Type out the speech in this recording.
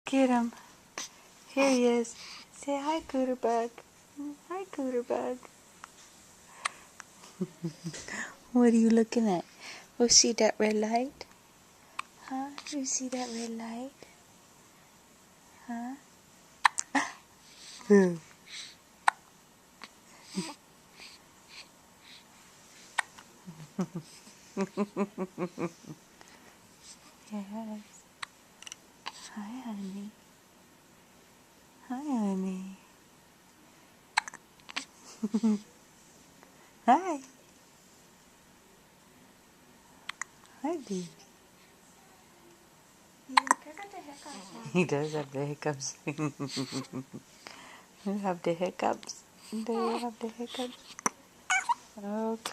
Get him. Here he is. Say hi, Cooterbug. Hi, Cooterbug. What are you looking at? Oh, see that red light? Huh? You see that red light? Huh? Yes. Hi, honey. Hi, honey. Hi. Hi, baby. He does have the hiccups. You have the hiccups. Do you have the hiccups? Okay.